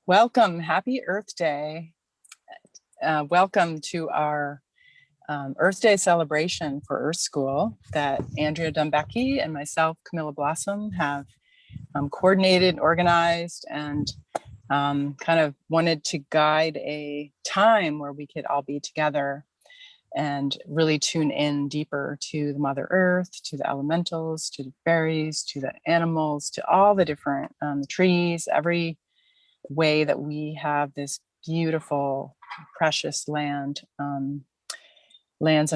Welcome, happy Earth Day. Welcome to our Earth Day celebration for Earth School that Andrea Dumbecki and myself, Camilla Blossom, have coordinated, organized, and kind of wanted to guide a time where we could all be together and really tune in deeper to the Mother Earth, to the elementals, to the fairies, to the animals, to all the different trees, every way that we have this beautiful, precious lands and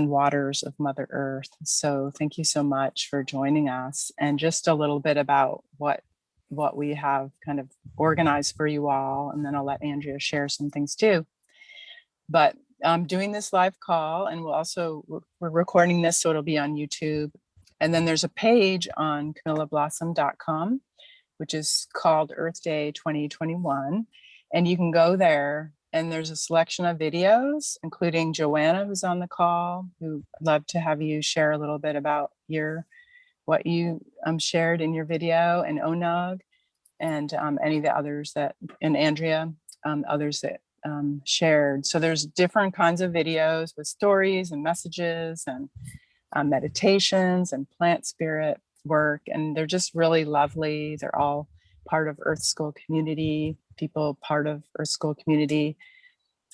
waters of Mother Earth. So thank you so much for joining us. And just a little bit about what we have kind of organized for you all, and then I'll let Andrea share some things too. But I'm doing this live call, and we're recording this, so it'll be on YouTube. And then there's a page on camillablossom.com, which is called Earth Day 2021. And you can go there, and there's a selection of videos, including Joanna, who's on the call, who I'd love to have you share a little bit about what you shared in your video, and Onag, and any of the others and Andrea, others that shared. So there's different kinds of videos with stories and messages and meditations and plant spirit work, and they're just really lovely. They're all part of Earth School community, people part of Earth School community,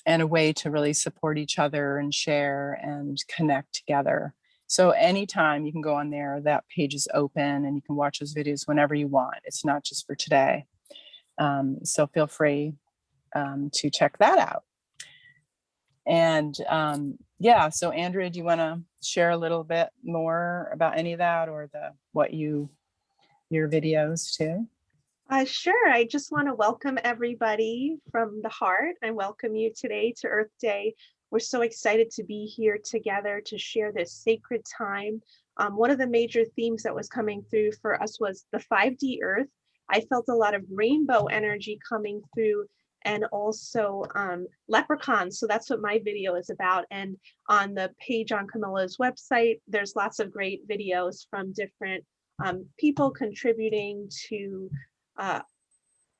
and a way to really support each other and share and connect together. So anytime you can go on there, that page is open and you can watch those videos whenever you want. It's not just for today. So feel free to check that out. And so Andrea, do you want to share a little bit more about any of that, or your videos too? Sure. I just want to welcome everybody from the heart. I welcome you today to Earth Day. We're so excited to be here together to share this sacred time. One of the major themes that was coming through for us was the 5D Earth. I felt a lot of rainbow energy coming through, and also leprechauns. So that's what my video is about. And on the page on Camilla's website, there's lots of great videos from different people contributing to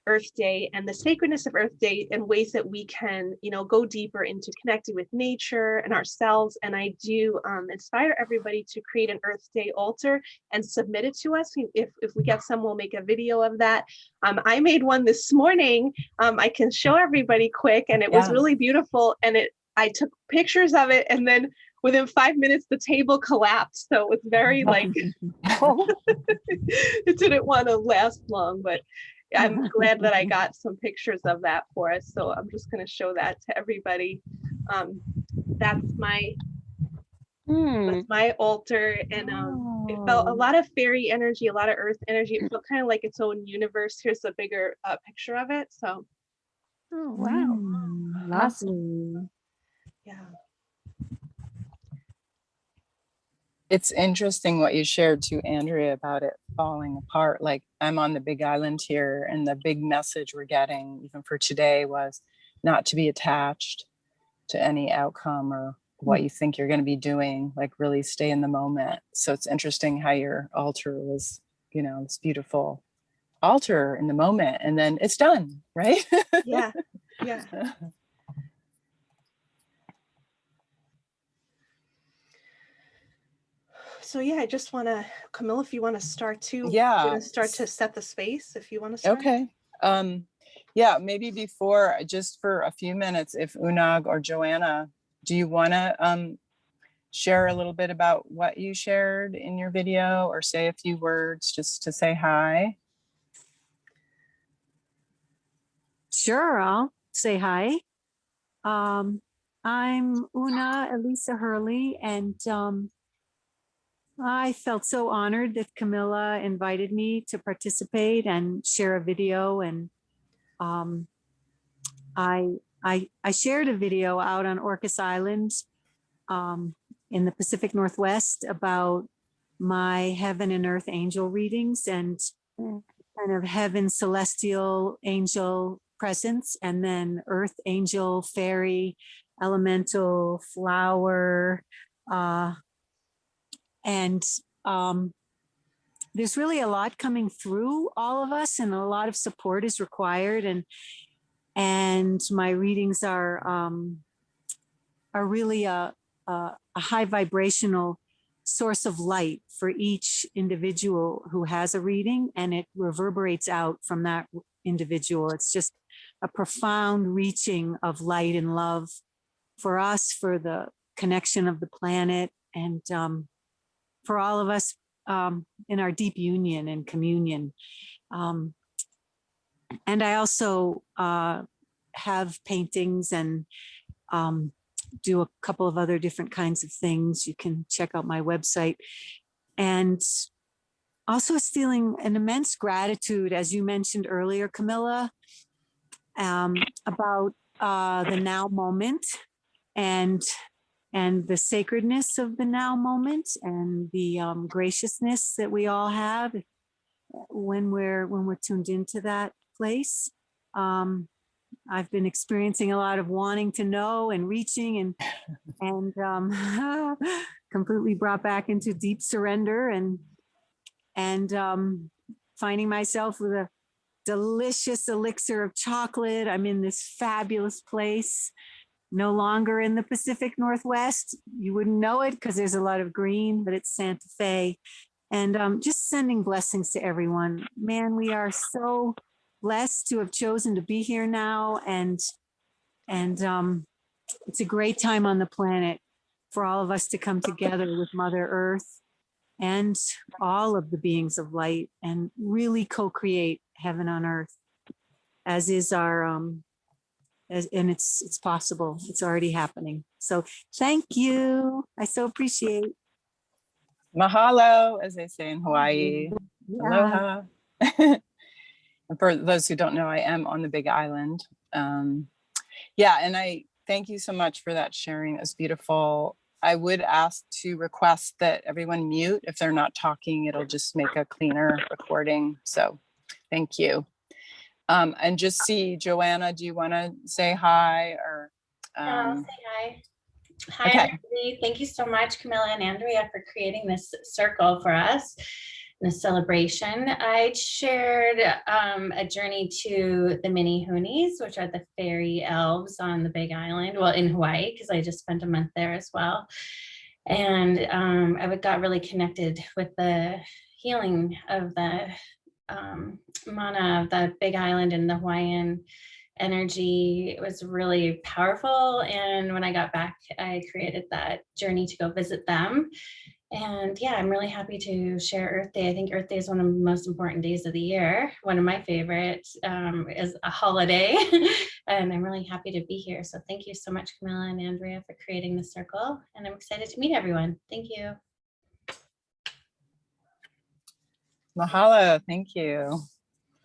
Earth Day and the sacredness of Earth Day in ways that we can, go deeper into connecting with nature and ourselves. And I do inspire everybody to create an Earth Day altar and submit it to us. If we get some, we'll make a video of that. I made one this morning. I can show everybody quick, and it was really beautiful. And I took pictures of it, and then within 5 minutes, the table collapsed. So it was very it didn't want to last long, but I'm glad that I got some pictures of that for us. So I'm just going to show that to everybody. That's my altar, and it felt a lot of fairy energy, a lot of earth energy. It felt kind of like its own universe. Here's a bigger picture of it. So, oh wow, awesome. Yeah. It's interesting what you shared to Andrea about it falling apart. Like, I'm on the Big Island here, and the big message we're getting, even for today, was not to be attached to any outcome or what you think you're going to be doing, like really stay in the moment. So it's interesting how your altar was, this beautiful altar in the moment, and then it's done, right? Yeah. So I just want to, Camilla, if you want to start too. Start to set the space if you want to start. Okay. Maybe before, just for a few minutes, if Onag or Joanna, do you want to share a little bit about what you shared in your video, or say a few words just to say hi? Sure, I'll say hi. I'm Una Elisa Hurley, and I felt so honored that Camilla invited me to participate and share a video. And I shared a video out on Orcas Island in the Pacific Northwest about my heaven and earth angel readings and kind of heaven celestial angel presence, and then earth angel, fairy, elemental, flower, and there's really a lot coming through all of us, and a lot of support is required. And And my readings are really a high vibrational source of light for each individual who has a reading, and it reverberates out from that individual. It's just a profound reaching of light and love for us, for the connection of the planet, and for all of us in our deep union and communion. And I also have paintings and do a couple of other different kinds of things. You can check out my website. And also feeling an immense gratitude, as you mentioned earlier, Camilla, about the now moment and the sacredness of the now moment, and the graciousness that we all have when we're tuned into that place. I've been experiencing a lot of wanting to know and reaching and completely brought back into deep surrender and finding myself with a delicious elixir of chocolate. I'm in this fabulous place, no longer in the Pacific Northwest. You wouldn't know it because there's a lot of green, but it's Santa Fe. And just sending blessings to everyone. Man, we are so blessed to have chosen to be here now. And it's a great time on the planet for all of us to come together with Mother Earth and all of the beings of light and really co-create heaven on earth, as is our, and it's possible. It's already happening. So thank you. I so appreciate. Mahalo, as they say in Hawaii. Yeah. Aloha. And for those who don't know, I am on the Big Island. Yeah, and I thank you so much for that sharing. It's beautiful. I would ask to request that everyone mute. If they're not talking, it'll just make a cleaner recording. So thank you. And just see, Joanna, do you want to say hi or? I'll say hi. Hi, Okay. everybody. Thank you so much, Camilla and Andrea, for creating this circle for us in a celebration. I shared a journey to the Mini Hoonies, which are the fairy elves on the Big Island, well, in Hawaii, because I just spent a month there as well. And I got really connected with the healing of the mana of the Big Island and the Hawaiian energy. It was really powerful, and when I got back, I created that journey to go visit them. And yeah, I'm really happy to share Earth Day. I think Earth Day is one of the most important days of the year. One of my favorites is a holiday, and I'm really happy to be here. So thank you so much, Camilla and Andrea, for creating the circle, and I'm excited to meet everyone. Thank you. Mahalo, thank you.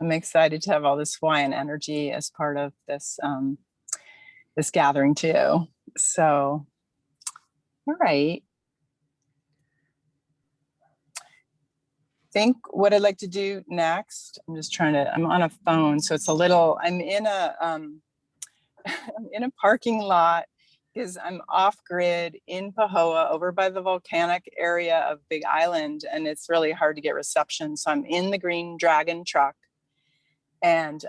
I'm excited to have all this Hawaiian energy as part of this this gathering too. So, all right. I think what I'd like to do next, I'm on a phone, so it's a little, I'm in a I'm in a parking lot because I'm off grid in Pahoa over by the volcanic area of Big Island, and it's really hard to get reception. So I'm in the Green Dragon truck. And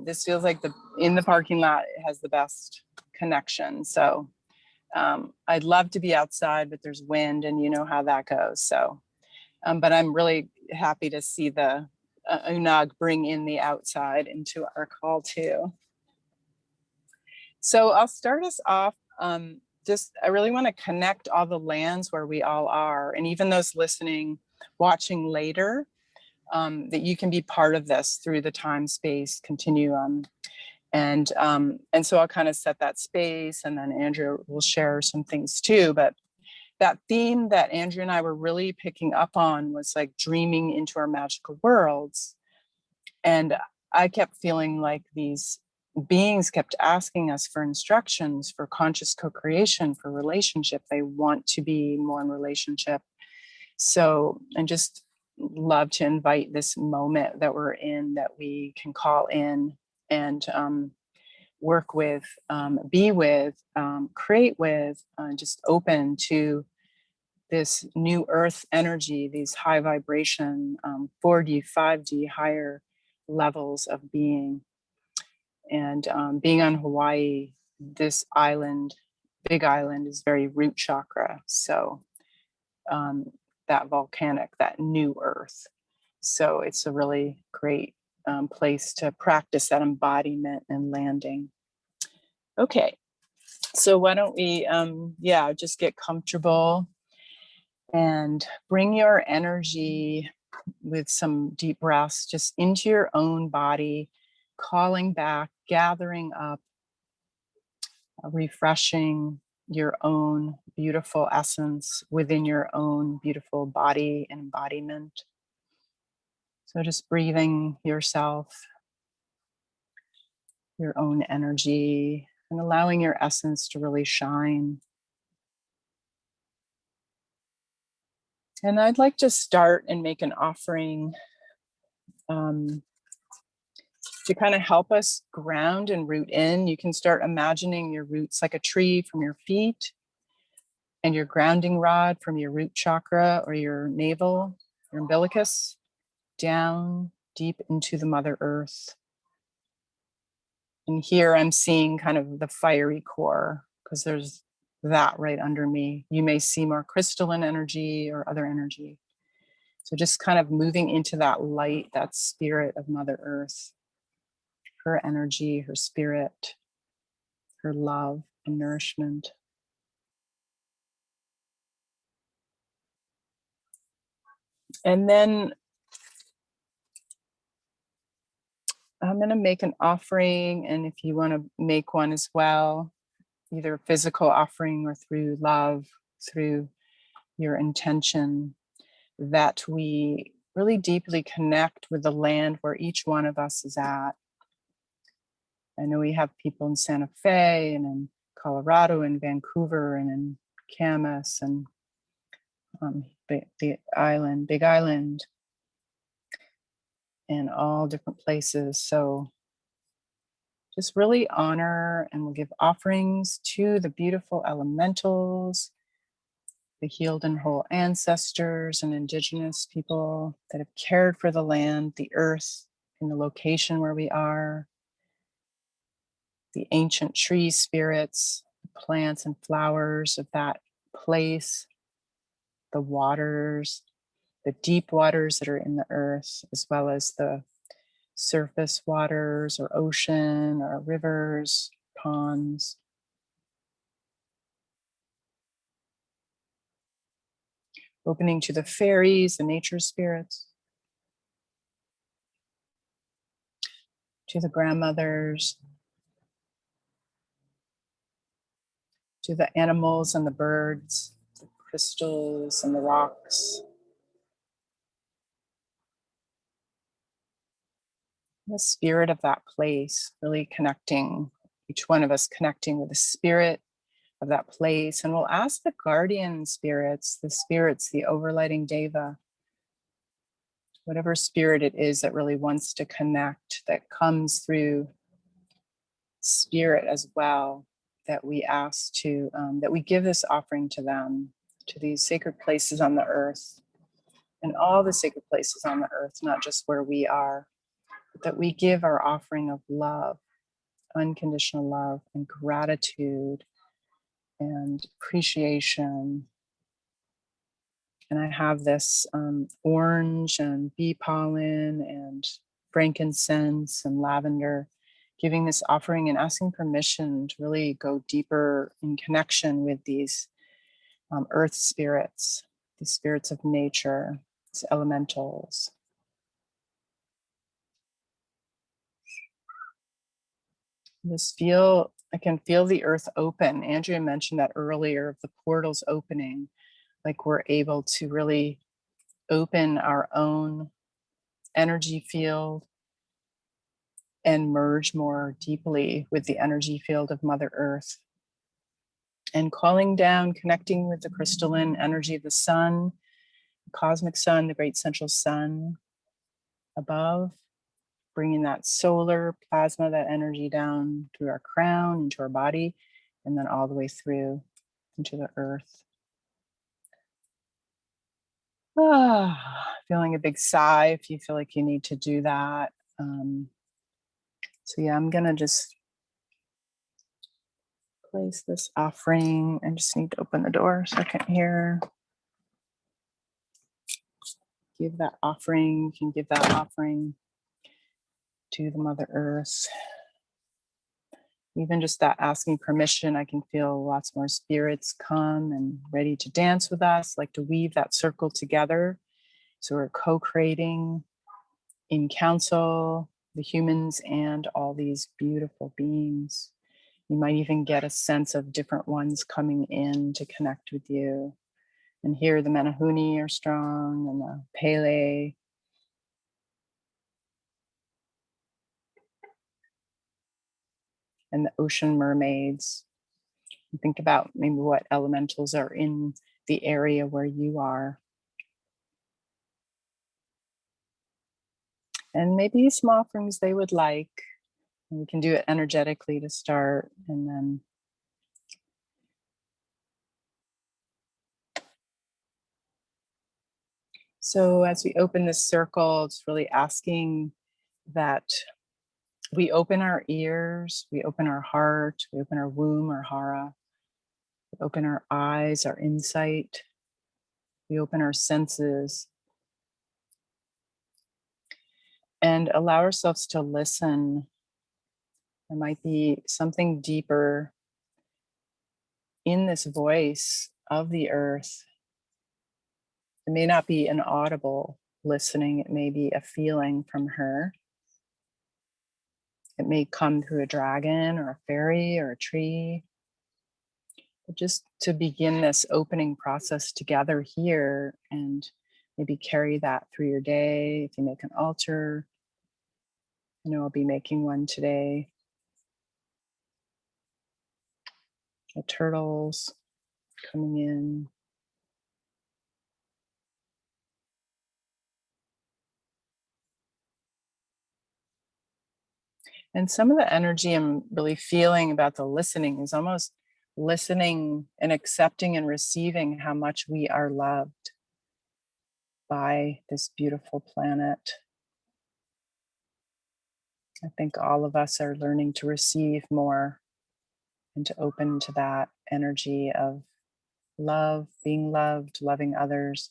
this feels like in the parking lot, it has the best connection. So I'd love to be outside, but there's wind and you know how that goes. So, but I'm really happy to see the Unag bring in the outside into our call too. So I'll start us off. I really want to connect all the lands where we all are, and even those listening, watching later, that you can be part of this through the time space continuum. And so I'll kind of set that space, and then Andrea will share some things too. But that theme that Andrea and I were really picking up on was like dreaming into our magical worlds. And I kept feeling like these beings kept asking us for instructions for conscious co-creation, for relationship. They want to be more in relationship. So, and just love to invite this moment that we're in, that we can call in and work with, be with, create with, just open to this new earth energy, these high vibration, 4D, 5D, higher levels of being. And being on Hawaii, this island, big island, is very root chakra. So that volcanic, that new earth. So it's a really great place to practice that embodiment and landing. Okay, so why don't we, just get comfortable and bring your energy with some deep breaths just into your own body, calling back, gathering up, refreshing your own beautiful essence within your own beautiful body and embodiment. So just breathing yourself, your own energy, and allowing your essence to really shine. And I'd like to start and make an offering to kind of help us ground and root in. You can start imagining your roots like a tree from your feet, and your grounding rod from your root chakra or your navel, your umbilicus, down deep into the Mother Earth. And here I'm seeing kind of the fiery core, because there's that right under me. You may see more crystalline energy or other energy. So just kind of moving into that light, that spirit of Mother Earth, her energy, her spirit, her love and nourishment. And then I'm going to make an offering. And if you want to make one as well, either a physical offering or through love, through your intention, that we really deeply connect with the land where each one of us is at. I know we have people in Santa Fe and in Colorado and Vancouver and in Camas and the island, Big Island, and all different places. So just really honor, and we'll give offerings to the beautiful elementals, the healed and whole ancestors and indigenous people that have cared for the land, the earth, in the location where we are, the ancient tree spirits, the plants and flowers of that place, the waters, the deep waters that are in the earth, as well as the surface waters or ocean or rivers, ponds. Opening to the fairies, the nature spirits, to the grandmothers, to the animals and the birds, the crystals and the rocks. The spirit of that place, really connecting, each one of us connecting with the spirit of that place. And we'll ask the guardian spirits, the overlighting deva, whatever spirit it is that really wants to connect, that comes through spirit as well, that we ask to, that we give this offering to them, to these sacred places on the earth, and all the sacred places on the earth, not just where we are, but that we give our offering of love, unconditional love and gratitude and appreciation. And I have this orange and bee pollen and frankincense and lavender, giving this offering and asking permission to really go deeper in connection with these earth spirits, these spirits of nature, these elementals. I can feel the earth open. Andrea mentioned that earlier, of the portals opening, like we're able to really open our own energy field and merge more deeply with the energy field of Mother Earth. And calling down, connecting with the crystalline energy of the sun, the cosmic sun, the great central sun above, bringing that solar plasma, that energy down through our crown, into our body, and then all the way through into the earth. Feeling a big sigh if you feel like you need to do that. So yeah, I'm gonna just place this offering. I just need to open the door a second here. Give that offering. You can give that offering to the Mother Earth. Even just that asking permission, I can feel lots more spirits come and ready to dance with us, like to weave that circle together. So we're co-creating in council, the humans and all these beautiful beings. You might even get a sense of different ones coming in to connect with you. And here the Menehune are strong and the Pele. And the ocean mermaids. And think about maybe what elementals are in the area where you are. And maybe some offerings they would like. And we can do it energetically to start, and then so as we open this circle, it's really asking that we open our ears, we open our heart, we open our womb, our hara, we open our eyes, our insight, we open our senses, and allow ourselves to listen. There might be something deeper in this voice of the earth. It may not be an audible listening, it may be a feeling from her. It may come through a dragon or a fairy or a tree. But just to begin this opening process together here, and maybe carry that through your day. If you make an altar, I know I'll be making one today. The turtles coming in. And some of the energy I'm really feeling about the listening is almost listening and accepting and receiving how much we are loved by this beautiful planet. I think all of us are learning to receive more and to open to that energy of love, being loved, loving others.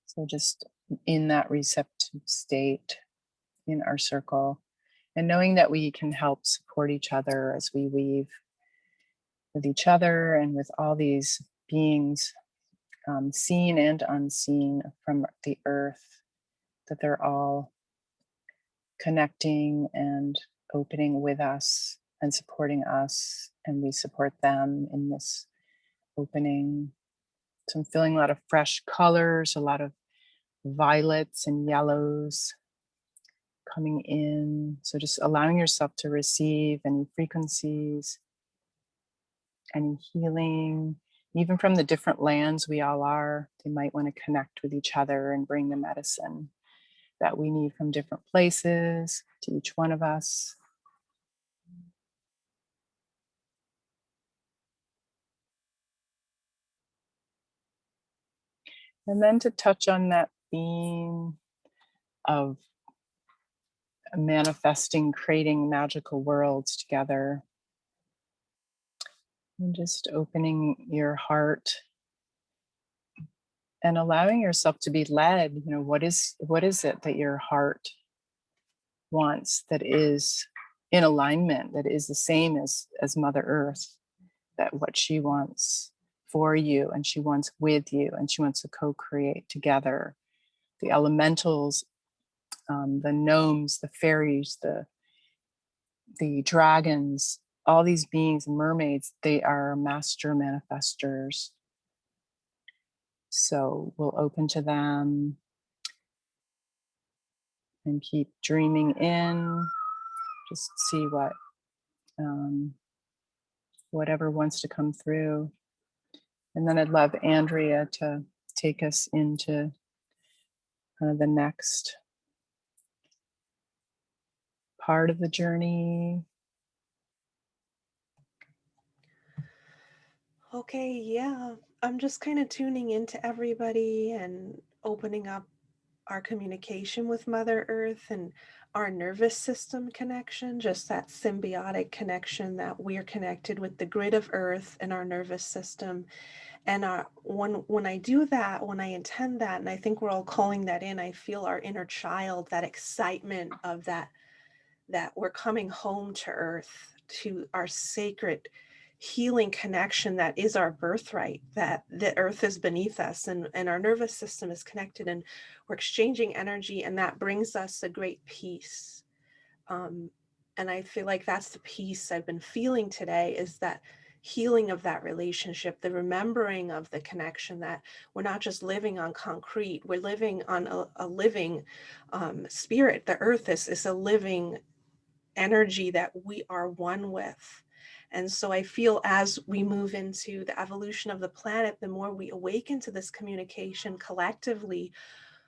So just in that receptive state in our circle, and knowing that we can help support each other as we weave with each other and with all these beings, seen and unseen from the earth, that they're all connecting and opening with us and supporting us, and we support them in this opening. So I'm feeling a lot of fresh colors, a lot of violets and yellows coming in. So just allowing yourself to receive any frequencies, any healing, even from the different lands we all are. They might want to connect with each other and bring the medicine that we need from different places to each one of us. And then to touch on that theme of manifesting, creating magical worlds together. And just opening your heart and allowing yourself to be led. You know, what is it that your heart wants, that is in alignment, that is the same as Mother Earth, that what she wants for you and she wants with you and she wants to co-create together. The elementals, the gnomes, the fairies, the dragons, all these beings, mermaids, they are master manifestors. So we'll open to them and keep dreaming in. Just see whatever wants to come through. And then I'd love Andrea to take us into the next part of the journey. Okay, yeah. I'm just kind of tuning into everybody and opening up our communication with Mother Earth and our nervous system connection, just that symbiotic connection that we are connected with the grid of Earth and our nervous system. And when I do that, when I intend that, and I think we're all calling that in, I feel our inner child, that excitement of that we're coming home to Earth, to our sacred healing connection that is our birthright, that the Earth is beneath us, and our nervous system is connected, and we're exchanging energy, and that brings us a great peace. And I feel like that's the peace I've been feeling today, is that healing of that relationship, the remembering of the connection, that we're not just living on concrete, we're living on a living spirit. The Earth is a living energy that we are one with. And so I feel as we move into the evolution of the planet, the more we awaken to this communication collectively,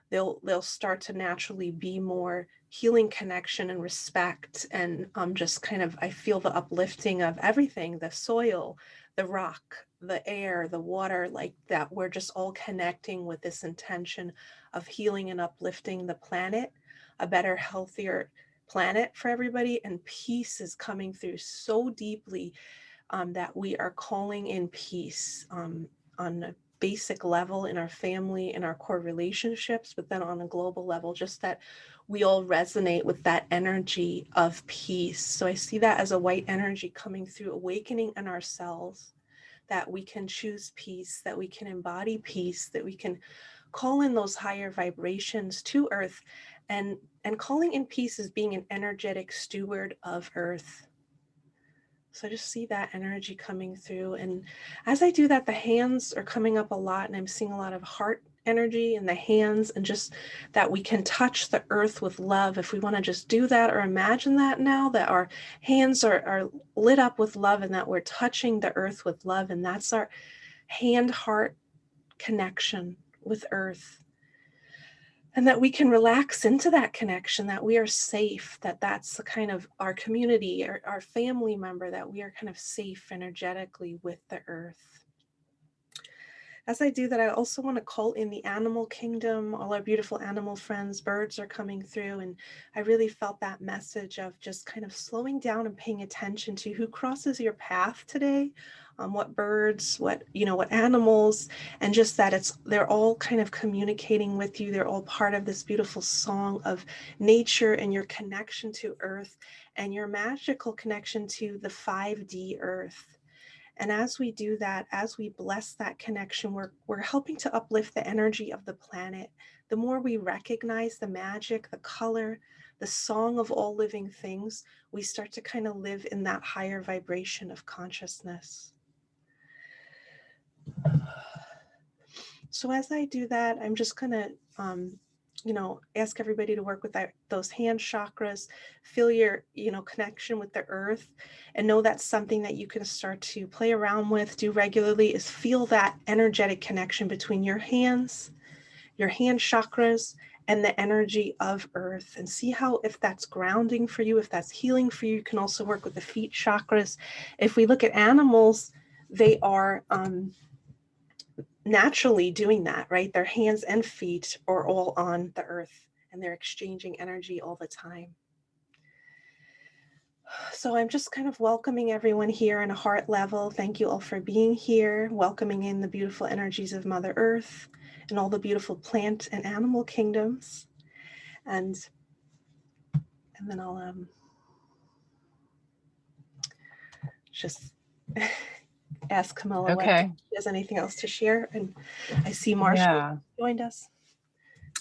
they'll start to naturally be more healing connection and respect. And just kind of, I feel the uplifting of everything, the soil, the rock, the air, the water, like that. We're just all connecting with this intention of healing and uplifting the planet, a better, healthier planet for everybody. And peace is coming through so deeply, that we are calling in peace, on a basic level in our family, in our core relationships, but then on a global level, just that we all resonate with that energy of peace. So I see that as a white energy coming through, awakening in ourselves, that we can choose peace, that we can embody peace, that we can call in those higher vibrations to Earth. And calling in peace is being an energetic steward of Earth. So I just see that energy coming through. And as I do that, the hands are coming up a lot, and I'm seeing a lot of heart energy in the hands, and just that we can touch the earth with love. If we want to just do that or imagine that now, that our hands are lit up with love, and that we're touching the earth with love. And that's our hand-heart connection with Earth. And that we can relax into that connection, that we are safe, that that's the kind of our community, our family member, that we are kind of safe energetically with the earth. As I do that, I also want to call in the animal kingdom. All our beautiful animal friends, birds are coming through. And I really felt that message of just kind of slowing down and paying attention to who crosses your path today, what birds, what animals, and just that they're all kind of communicating with you. They're all part of this beautiful song of nature and your connection to Earth and your magical connection to the 5D Earth. And as we do that, as we bless that connection, we're helping to uplift the energy of the planet. The more we recognize the magic, the color, the song of all living things, we start to kind of live in that higher vibration of consciousness. So as I do that, I'm just going to ask everybody to work with those hand chakras, feel your, connection with the earth, and know that's something that you can start to play around with, do regularly, is feel that energetic connection between your hands, your hand chakras, and the energy of earth, and see how, if that's grounding for you, if that's healing for you. You can also work with the feet chakras. If we look at animals, they are, naturally doing that, right? Their hands and feet are all on the earth, and they're exchanging energy all the time. So I'm just kind of welcoming everyone here on a heart level. Thank you all for being here, welcoming in the beautiful energies of Mother Earth and all the beautiful plant and animal kingdoms. And then I'll just ask Camilla whether she has anything else to share. And I see Marshall joined us.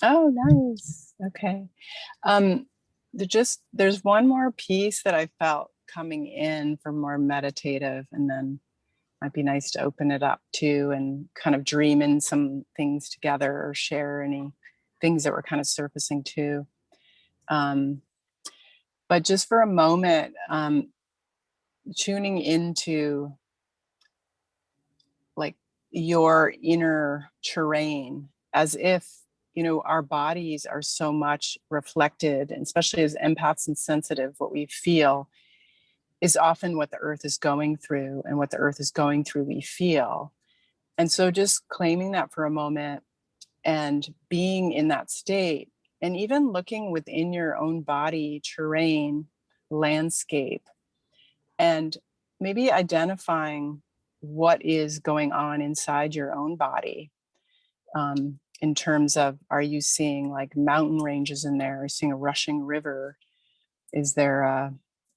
Oh, nice. Okay. There's one more piece that I felt coming in for more meditative, and then might be nice to open it up too and kind of dream in some things together or share any things that were kind of surfacing too. But just for a moment, tuning into like your inner terrain, as if, our bodies are so much reflected, and especially as empaths and sensitive, what we feel is often what the earth is going through, and what the earth is going through, we feel. And so just claiming that for a moment, and being in that state, and even looking within your own body, terrain, landscape, and maybe identifying what is going on inside your own body, in terms of, are you seeing like mountain ranges in there? Are you seeing a rushing river? Is there a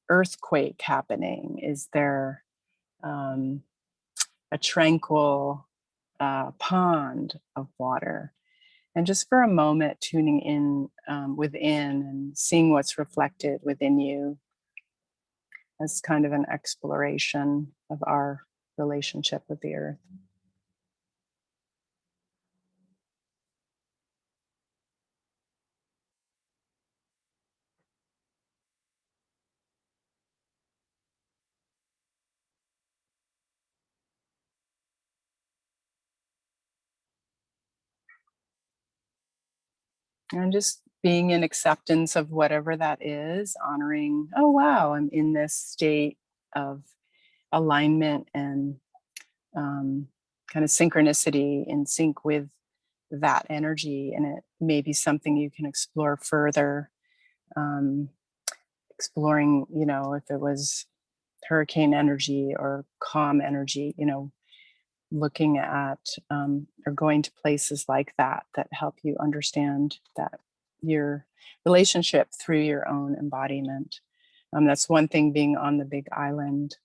earthquake happening? Is there a tranquil pond of water? And just for a moment, tuning in within and seeing what's reflected within you as kind of an exploration of our relationship with the earth. And just being in acceptance of whatever that is, honoring, oh, wow, I'm in this state of alignment and kind of synchronicity, in sync with that energy. And it may be something you can explore further, exploring, if it was hurricane energy or calm energy, looking at or going to places like that help you understand that your relationship through your own embodiment. That's one thing, being on the big island,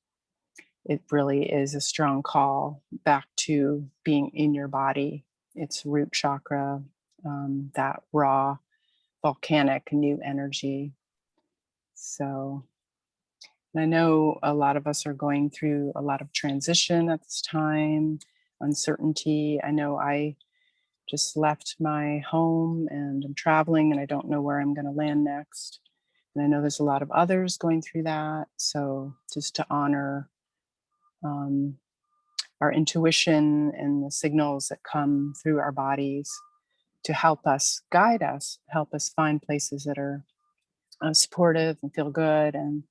it really is a strong call back to being in your body. It's root chakra, that raw volcanic new energy. So, and I know a lot of us are going through a lot of transition at this time, uncertainty. I know I just left my home and I'm traveling and I don't know where I'm going to land next. And I know there's a lot of others going through that. So just to honor our intuition and the signals that come through our bodies to help us, guide us, help us find places that are supportive and feel good, and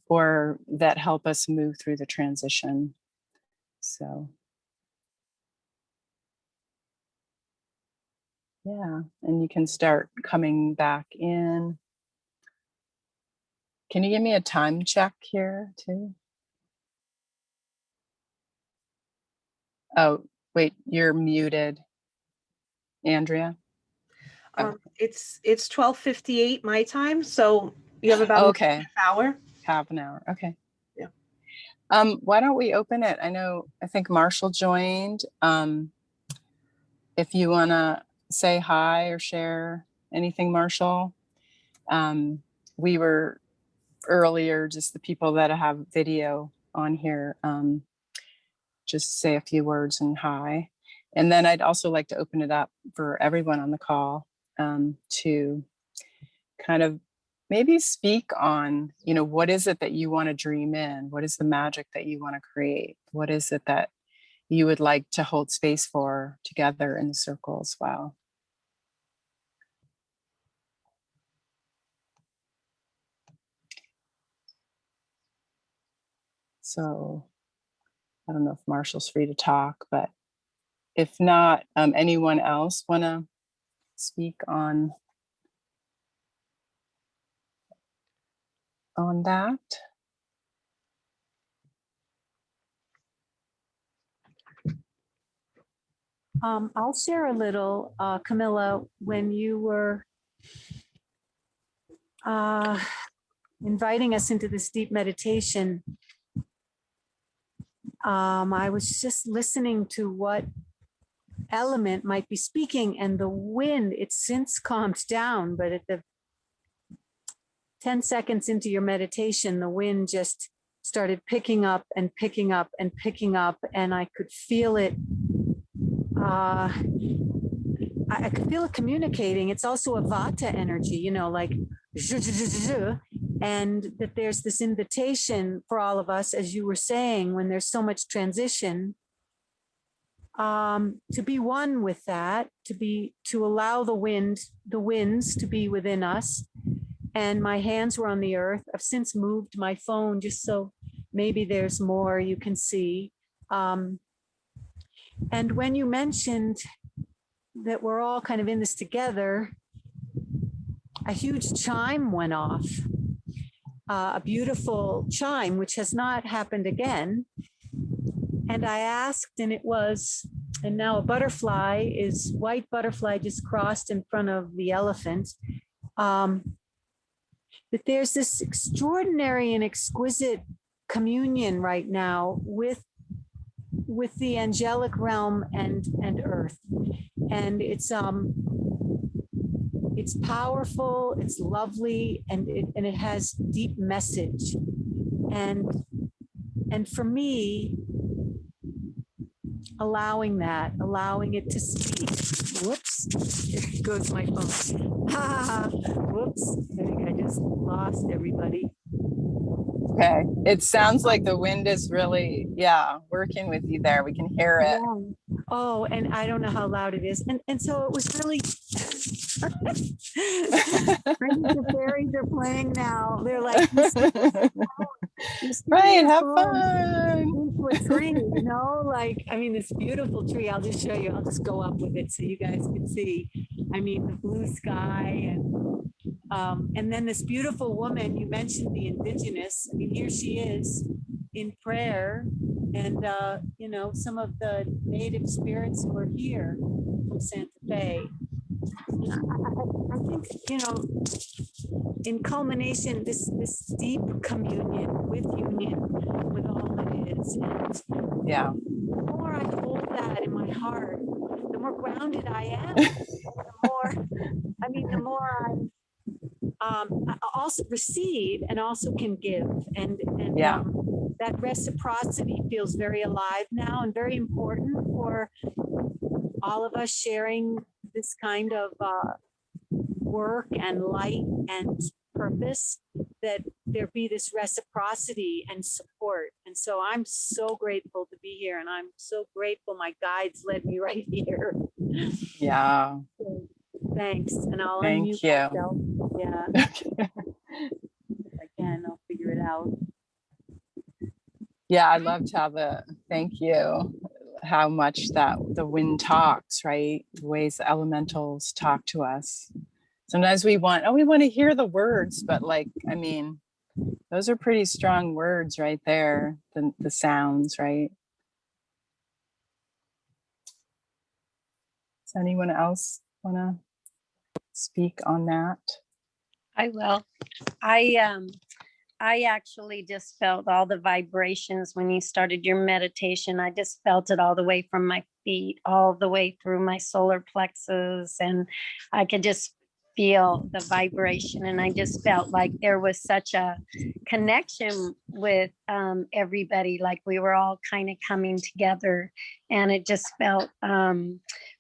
or that help us move through the transition. So, yeah, and you can start coming back in. Can you give me a time check here too? Oh, wait, you're muted, Andrea. It's 12:58 my time, so you have about Okay, a half hour. half an hour. Okay. Yeah. Why don't we open it? I think Marshall joined. If you want to say hi or share anything, Marshall. We were earlier, just the people that have video on here, just say a few words and hi. And then I'd also like to open it up for everyone on the call to kind of maybe speak on, what is it that you want to dream in? What is the magic that you want to create? What is it that you would like to hold space for together in the circle as well? So I don't know if Marshall's free to talk, but if not, anyone else want to speak on that? I'll share a little, Camilla, when you were inviting us into this deep meditation. I was just listening to what element might be speaking, and the wind, it's since calmed down, but at the 10 seconds into your meditation, the wind just started picking up and picking up and picking up, and I could feel it. I could feel it communicating. It's also a vata energy, like, and that there's this invitation for all of us, as you were saying, when there's so much transition, to be one with that, to allow the winds to be within us. And my hands were on the earth. I've since moved my phone just so maybe there's more you can see. And when you mentioned that we're all kind of in this together, a huge chime went off, a beautiful chime, which has not happened again. And I asked, and it was, and now a butterfly is, white butterfly just crossed in front of the elephant. That there's this extraordinary and exquisite communion right now with the angelic realm and earth. And it's powerful, it's lovely, and it has deep message. And for me, allowing it to speak. Whoops, there goes my phone. Whoops, I think I just lost everybody. Okay. It sounds like the wind is really, working with you there. We can hear it. Yeah. Oh, and I don't know how loud it is. And so it was really, the fairies are playing now. They're like, Right, have fun. Tree, you know, like, I mean, this beautiful tree. I'll just show you. I'll just go up with it so you guys can see. I mean, the blue sky and then this beautiful woman. You mentioned the indigenous. I mean, here she is in prayer, and you know, some of the native spirits who are here from Santa Fe. I think, you know, in culmination, this deep communion with union with all that is. And Yeah. the more I hold that in my heart, the more grounded I am. The more I also receive and also can give. And that reciprocity feels very alive now and very important for all of us sharing this kind of work and light and purpose, that there be this reciprocity and support. And so I'm so grateful to be here, and I'm so grateful my guides led me right here. Yeah. So, thanks. And I'll Thank unmute you. myself. Yeah. Again, I'll figure it out. Yeah, I loved thank you, how much that the wind talks, right? The ways the elementals talk to us. Sometimes we want to hear the words, but like, I mean, those are pretty strong words right there, the sounds, right? Does anyone else want to speak on that? I will. I actually just felt all the vibrations when you started your meditation. I just felt it all the way from my feet, all the way through my solar plexus, and I could just feel the vibration. And I just felt like there was such a connection with everybody, like we were all kind of coming together, and it just felt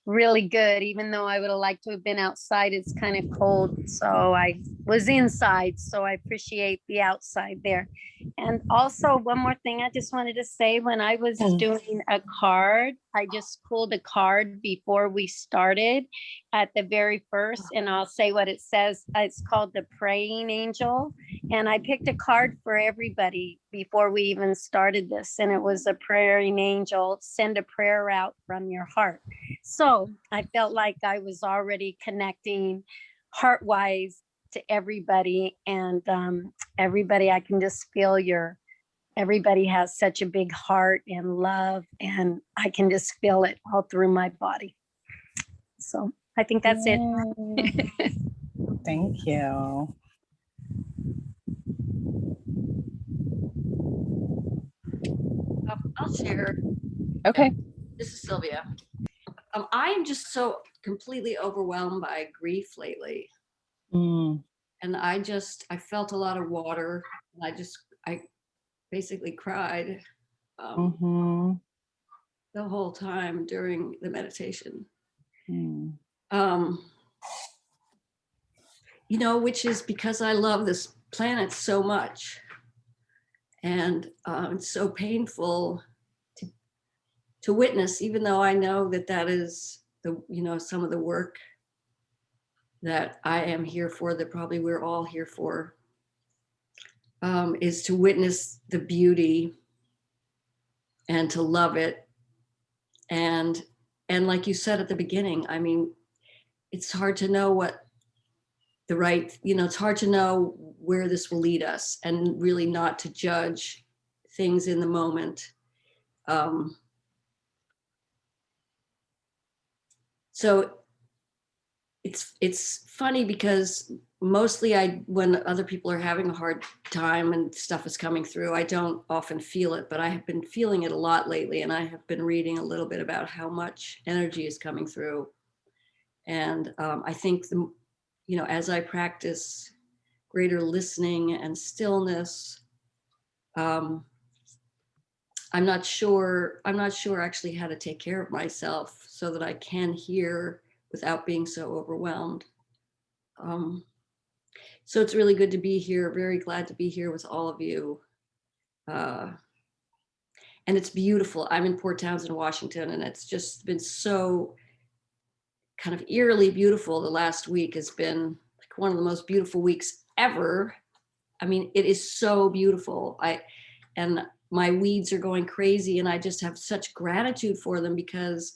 really good. Even though I would have liked to have been outside, it's kind of cold, so I was inside. So I appreciate the outside there. And also, one more thing I just wanted to say, when I was doing a card, I just pulled a card before we started at the very first, and I'll say what it says. It's called the Praying Angel, and I picked a card for everybody before we even started this, and it was a praying angel, send a prayer out from your heart. So I felt like I was already connecting heart-wise to everybody, and everybody, I can just feel everybody has such a big heart and love, and I can just feel it all through my body. So I think that's it. Thank you. I'll share. Okay. This is Sylvia. I am just so completely overwhelmed by grief lately. And I felt a lot of water, and I basically cried the whole time during the meditation. You know, which is because I love this planet so much. And it's so painful to witness, even though I know that is some of the work that I am here for, that probably we're all here for, is to witness the beauty and to love it. And and like you said at the beginning, I mean, it's hard to know what the right, it's hard to know where this will lead us, and really not to judge things in the moment. So it's funny because mostly when other people are having a hard time and stuff is coming through, I don't often feel it, but I have been feeling it a lot lately. And I have been reading a little bit about how much energy is coming through. And I think as I practice greater listening and stillness, I'm not sure actually how to take care of myself so that I can hear without being so overwhelmed. So it's really good to be here. Very glad to be here with all of you. And it's beautiful. I'm in Port Townsend, Washington, and it's just been so kind of eerily beautiful. The last week has been like one of the most beautiful weeks ever. I mean, it is so beautiful. And my weeds are going crazy, and I just have such gratitude for them because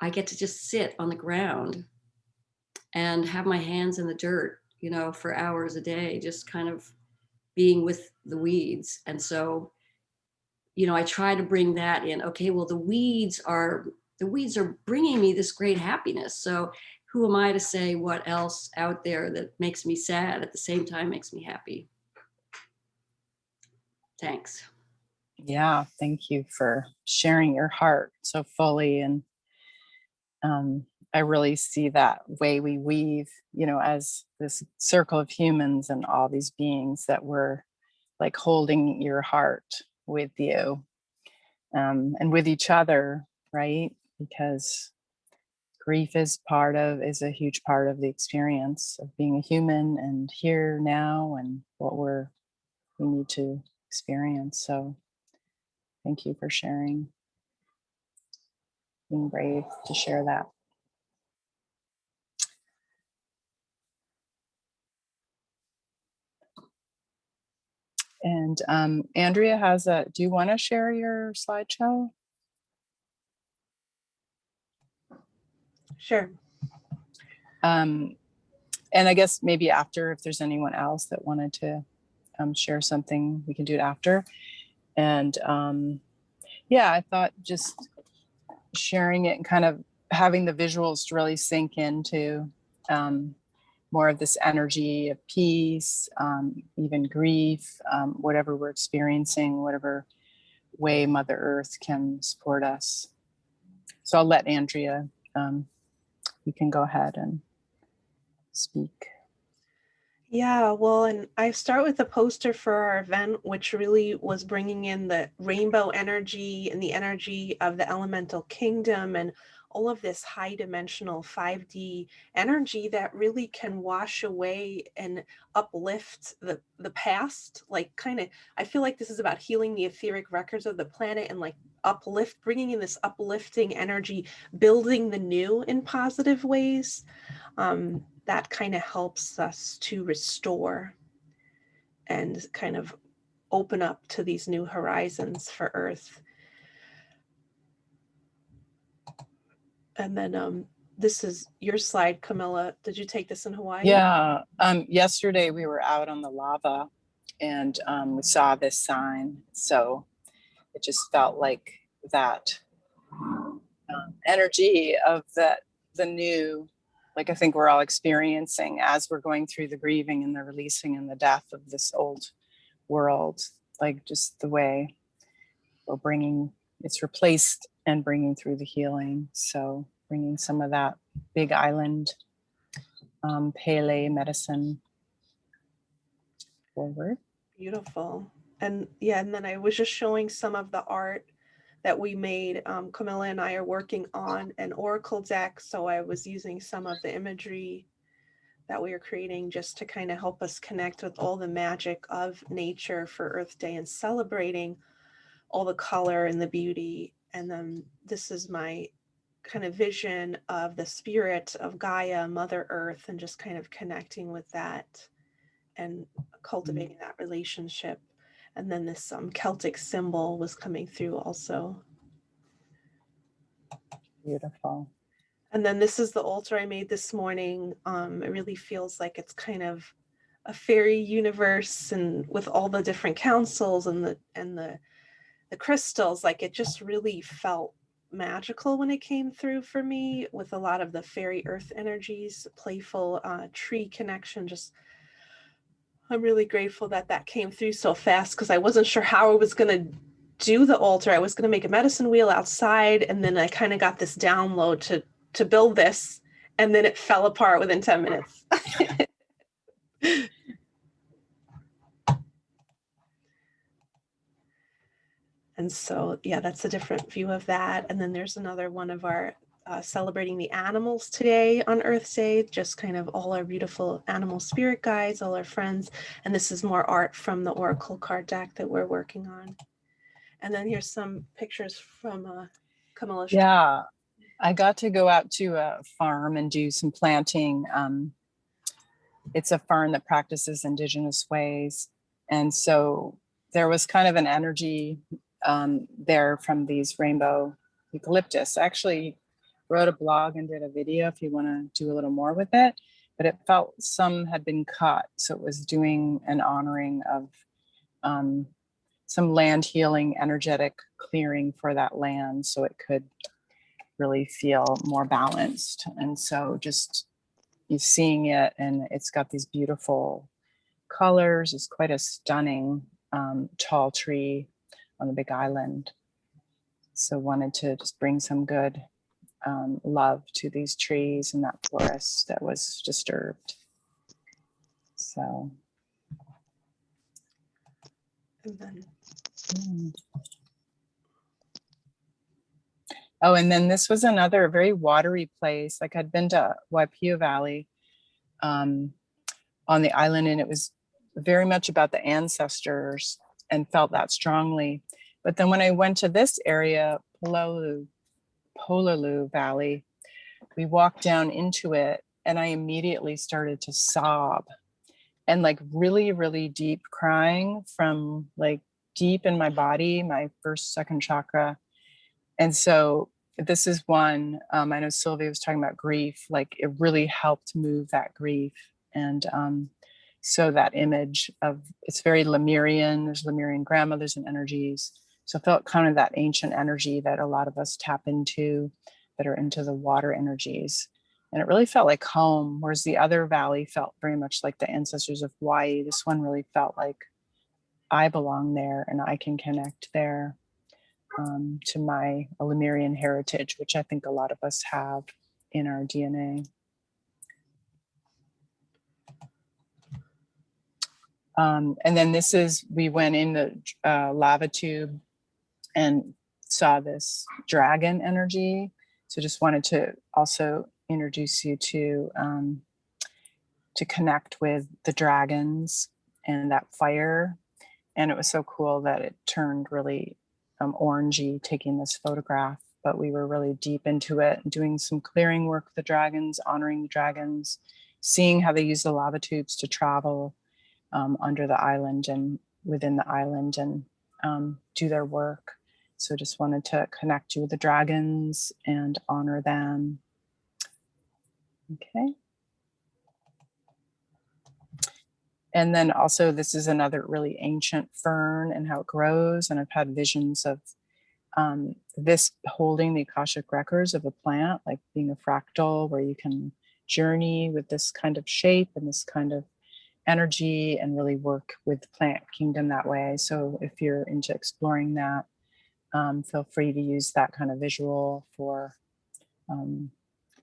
I get to just sit on the ground and have my hands in the dirt, for hours a day, just kind of being with the weeds. And so, I try to bring that in. Okay, well, the weeds are bringing me this great happiness. So who am I to say what else out there that makes me sad at the same time makes me happy? Thanks. Yeah, thank you for sharing your heart so fully. And I really see that way we weave, as this circle of humans and all these beings that we're like holding your heart with you, and with each other, right? Because grief is a huge part of the experience of being a human and here now and what we need to experience. So thank you for sharing, being brave to share that. And Andrea do you want to share your slideshow? Sure. And I guess maybe after, if there's anyone else that wanted to share something, we can do it after. And yeah, I thought just sharing it and kind of having the visuals to really sink into more of this energy of peace, even grief, whatever we're experiencing, whatever way Mother Earth can support us. So I'll let Andrea, you can go ahead and speak. Yeah, well, and I start with the poster for our event, which really was bringing in the rainbow energy and the energy of the elemental kingdom and all of this high dimensional 5D energy that really can wash away and uplift the past. Like I feel like this is about healing the etheric records of the planet and like bringing in this uplifting energy, building the new in positive ways. That kind of helps us to restore and kind of open up to these new horizons for Earth. And then this is your slide, Camilla. Did you take this in Hawaii? Yeah. Yesterday we were out on the lava and we saw this sign. So it just felt like that energy of the new, like I think we're all experiencing as we're going through the grieving and the releasing and the death of this old world, like just the way it's replaced and bringing through the healing. So bringing some of that big island Pele medicine forward. Beautiful. And yeah, and then I was just showing some of the art that we made. Camilla and I are working on an oracle deck, so I was using some of the imagery that we are creating just to kind of help us connect with all the magic of nature for Earth Day and celebrating all the color and the beauty. And then this is my kind of vision of the spirit of Gaia, Mother Earth, and just kind of connecting with that and cultivating that relationship. And then this Celtic symbol was coming through also. Beautiful. And then this is the altar I made this morning. It really feels like it's kind of a fairy universe, and with all the different councils and the crystals, like it just really felt magical when it came through for me, with a lot of the fairy earth energies, playful tree connection. Just, I'm really grateful that that came through so fast, because I wasn't sure how I was going to do the altar. I was going to make a medicine wheel outside, and then I kind of got this download to build this, and then it fell apart within 10 minutes. And so, yeah, that's a different view of that. And then there's another one of our celebrating the animals today on Earth Day, just kind of all our beautiful animal spirit guides, all our friends. And this is more art from the Oracle card deck that we're working on. And then here's some pictures from Camilla's. Yeah, I got to go out to a farm and do some planting. It's a farm that practices indigenous ways. And so there was kind of an energy there from these rainbow eucalyptus. I actually wrote a blog and did a video if you want to do a little more with it, but it felt some had been cut. So it was doing an honoring of some land healing, energetic clearing for that land so it could really feel more balanced. And so just you seeing it, and it's got these beautiful colors. It's quite a stunning tall tree on the Big Island. So wanted to just bring some good love to these trees and that forest that was disturbed. So. And then, Oh, and then this was another very watery place. Like I'd been to Waipio Valley on the island, and it was very much about the ancestors and felt that strongly. But then when I went to this area, Pololu Valley, we walked down into it and I immediately started to sob and like really, really deep crying from like deep in my body, my first, second chakra. And so this is one, I know Sylvia was talking about grief, like it really helped move that grief. And so that image of, it's very Lemurian, there's Lemurian grandmothers and energies. So I felt kind of that ancient energy that a lot of us tap into that are into the water energies. And it really felt like home, whereas the other valley felt very much like the ancestors of Hawaii. This one really felt like I belong there and I can connect there to my Lemurian heritage, which I think a lot of us have in our DNA. And then this is, we went in the lava tube and saw this dragon energy. So just wanted to also introduce you to connect with the dragons and that fire. And it was so cool that it turned really orangey taking this photograph, but we were really deep into it and doing some clearing work with the dragons, honoring the dragons, seeing how they use the lava tubes to travel under the island and within the island and do their work. So just wanted to connect you with the dragons and honor them. Okay. And then also this is another really ancient fern and how it grows. And I've had visions of this holding the Akashic records of a plant, like being a fractal where you can journey with this kind of shape and this kind of energy and really work with the plant kingdom that way. So if you're into exploring that, feel free to use that kind of visual for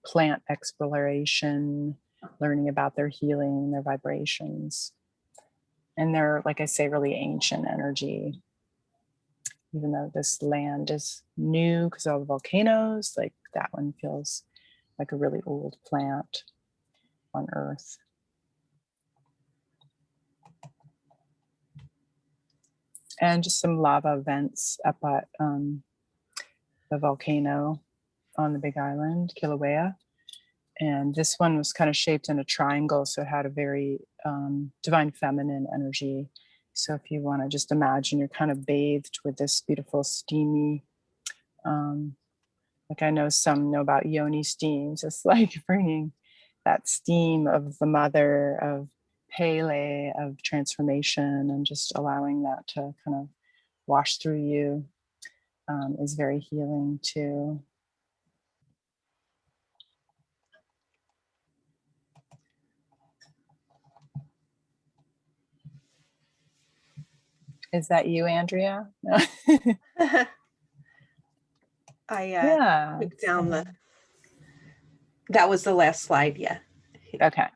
plant exploration, learning about their healing, their vibrations. And they're, like I say, really ancient energy. Even though this land is new because of all the volcanoes, like that one feels like a really old plant on Earth. And just some lava vents up at the volcano on the Big Island, Kilauea. And this one was kind of shaped in a triangle, so it had a very divine feminine energy. So if you want to just imagine you're kind of bathed with this beautiful steamy, like like I know some know about yoni steam, just like bringing that steam of the mother, of Pele, of transformation, and just allowing that to kind of wash through you is very healing too. Is that you, Andrea? No. I Yeah. took down that was the last slide. Yeah. Okay.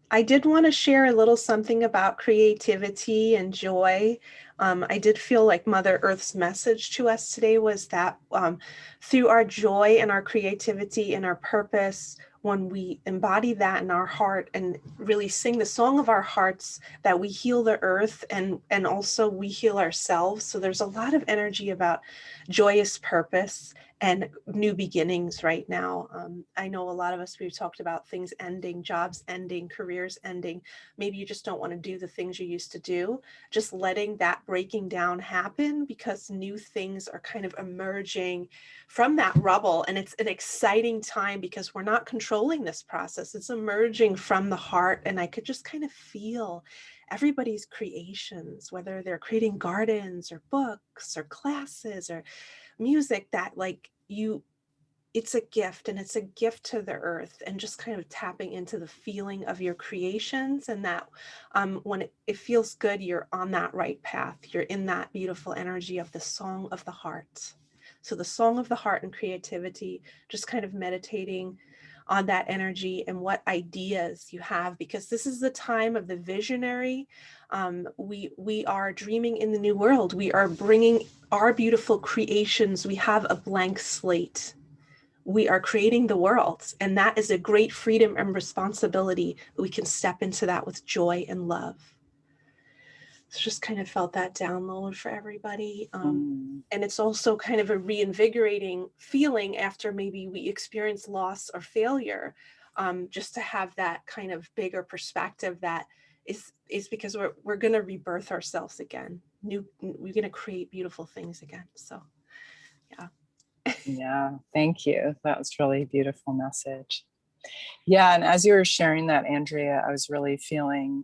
I did want to share a little something about creativity and joy. I did feel like Mother Earth's message to us today was that through our joy and our creativity and our purpose, when we embody that in our heart and really sing the song of our hearts, that we heal the earth and also we heal ourselves. So there's a lot of energy about joyous purpose and new beginnings right now. I know a lot of us, we've talked about things ending, jobs ending, careers ending. Maybe you just don't want to do the things you used to do. Just letting that breaking down happen, because new things are kind of emerging from that rubble. And it's an exciting time because we're not controlling this process. It's emerging from the heart. And I could just kind of feel everybody's creations, whether they're creating gardens or books or classes or music, that like it's a gift, and it's a gift to the earth, and just kind of tapping into the feeling of your creations, and that when it feels good, you're on that right path. You're in that beautiful energy of the song of the heart. So the song of the heart and creativity, just kind of meditating on that energy and what ideas you have, because this is the time of the visionary. We are dreaming in the new world. We are bringing our beautiful creations. We have a blank slate. We are creating the world, and that is a great freedom and responsibility. We can step into that with joy and love. So just kind of felt that download for everybody. And it's also kind of a reinvigorating feeling after maybe we experience loss or failure, just to have that kind of bigger perspective that is because we're going to rebirth ourselves again. We're going to create beautiful things again. So, yeah. Yeah, thank you. That was really a beautiful message. Yeah, and as you were sharing that, Andrea, I was really feeling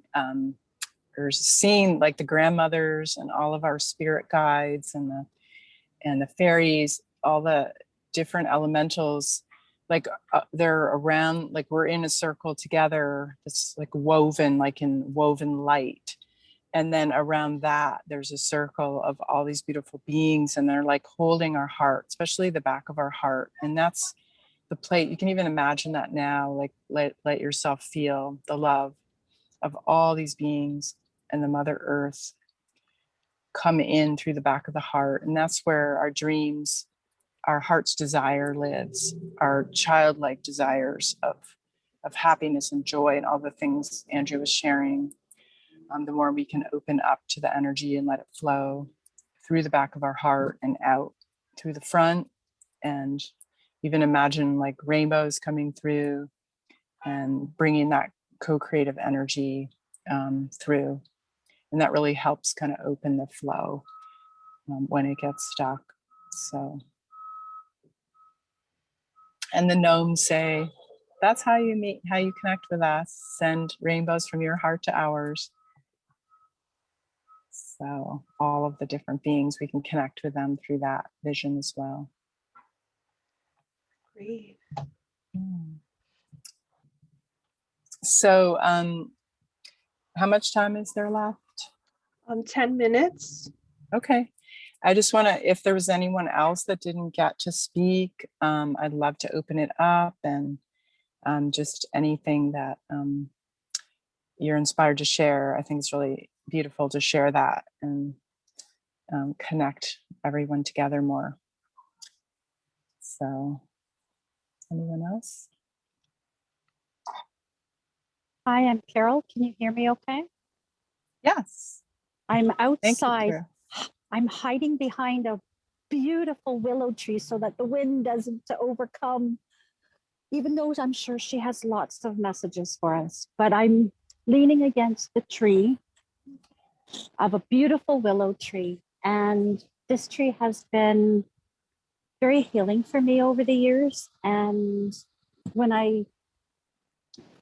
or seeing like the grandmothers and all of our spirit guides and the fairies, all the different elementals, like they're around, like we're in a circle together. It's like woven, like in woven light. And then around that, there's a circle of all these beautiful beings, and they're like holding our heart, especially the back of our heart. And that's the plate. You can even imagine that now, like let yourself feel the love of all these beings and the Mother Earth come in through the back of the heart. And that's where our dreams, our heart's desire lives, our childlike desires of happiness and joy and all the things Andrew was sharing. The more we can open up to the energy and let it flow through the back of our heart and out through the front, and even imagine like rainbows coming through and bringing that co-creative energy through. And that really helps kind of open the flow when it gets stuck. So, and the gnomes say, that's how you meet, how you connect with us. Send rainbows from your heart to ours. So all of the different beings, we can connect with them through that vision as well. Great. So how much time is there left? 10 minutes. Okay. I just want to, if there was anyone else that didn't get to speak, I'd love to open it up, and just anything that you're inspired to share. I think it's really beautiful to share that and connect everyone together more. So, anyone else? Hi, I'm Carol. Can you hear me okay? Yes. I'm Thank you, outside. Carol. I'm hiding behind a beautiful willow tree so that the wind doesn't overcome, even though I'm sure she has lots of messages for us. But I'm leaning against the tree of a beautiful willow tree. And this tree has been very healing for me over the years. And when I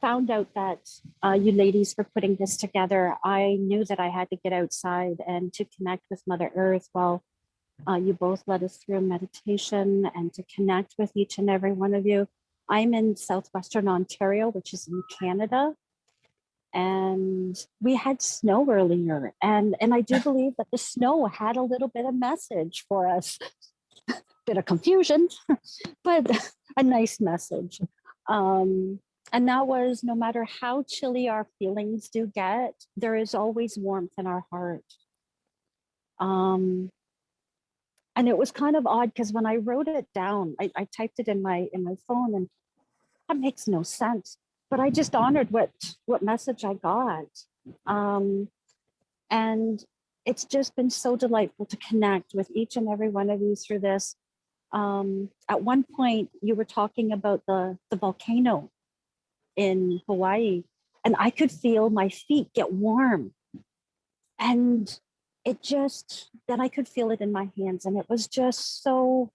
found out that you ladies were putting this together, I knew that I had to get outside and to connect with Mother Earth. Well, you both led us through a meditation and to connect with each and every one of you. I'm in Southwestern Ontario, which is in Canada. And we had snow earlier. And I do believe that the snow had a little bit of message for us. Bit of confusion, but a nice message. And that was, no matter how chilly our feelings do get, there is always warmth in our heart. And it was kind of odd because when I wrote it down, I typed it in my phone, and that makes no sense. But I just honored what message I got. And it's just been so delightful to connect with each and every one of you through this. At one point, you were talking about the volcano in Hawaii, and I could feel my feet get warm. And it just, then I could feel it in my hands, and it was just so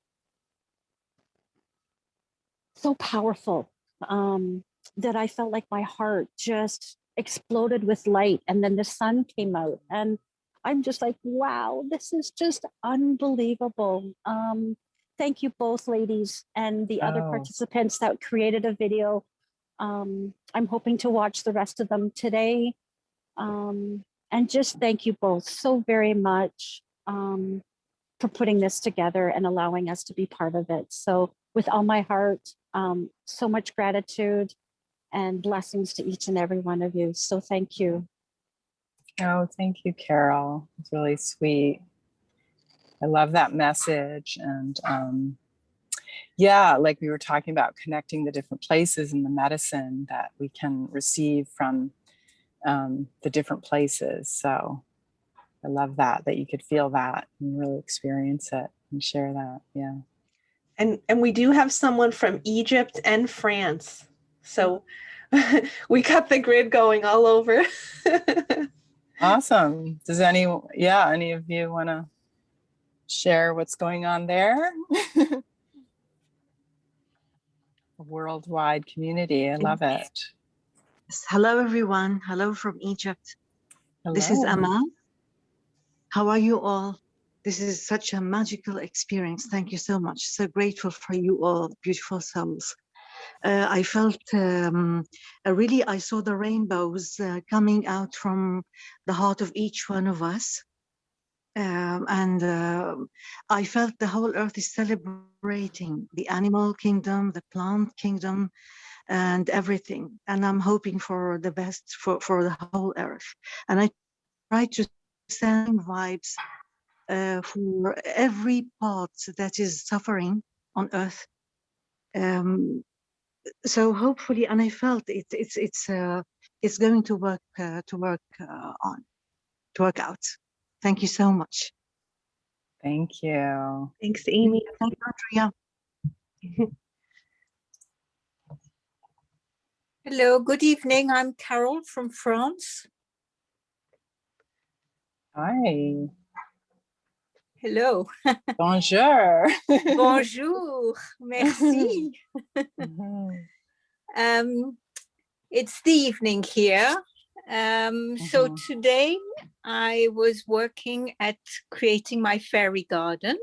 powerful, that I felt like my heart just exploded with light, and then the sun came out, and I'm just like, wow, this is just unbelievable. Thank you both, ladies, and the other participants that created a video. I'm hoping to watch the rest of them today. And just thank you both so very much for putting this together and allowing us to be part of it. So with all my heart, so much gratitude and blessings to each and every one of you. So thank you. Oh, thank you, Carol. It's really sweet. I love that message. And yeah, like we were talking about, connecting the different places and the medicine that we can receive from the different places. So I love that you could feel that and really experience it and share that. Yeah. And we do have someone from Egypt and France. So we got the grid going all over. Awesome. Does any of you want to share what's going on there? A worldwide community. I love it. Hello, everyone. Hello from Egypt. Hello. This is Amal. How are you all? This is such a magical experience. Thank you so much. So grateful for you all, beautiful souls. I felt I saw the rainbows coming out from the heart of each one of us. I felt the whole earth is celebrating the animal kingdom, the plant kingdom, and everything. And I'm hoping for the best for the whole earth. And I try to send vibes for every part that is suffering on earth. So hopefully, and I felt it's going to work out. Thank you so much. Thank you. Thanks, Amy. Thank you, Andrea. Hello, good evening. I'm Carol from France. Hi. Hello. Bonjour. Bonjour. Merci. It's the evening here. So today I was working at creating my fairy garden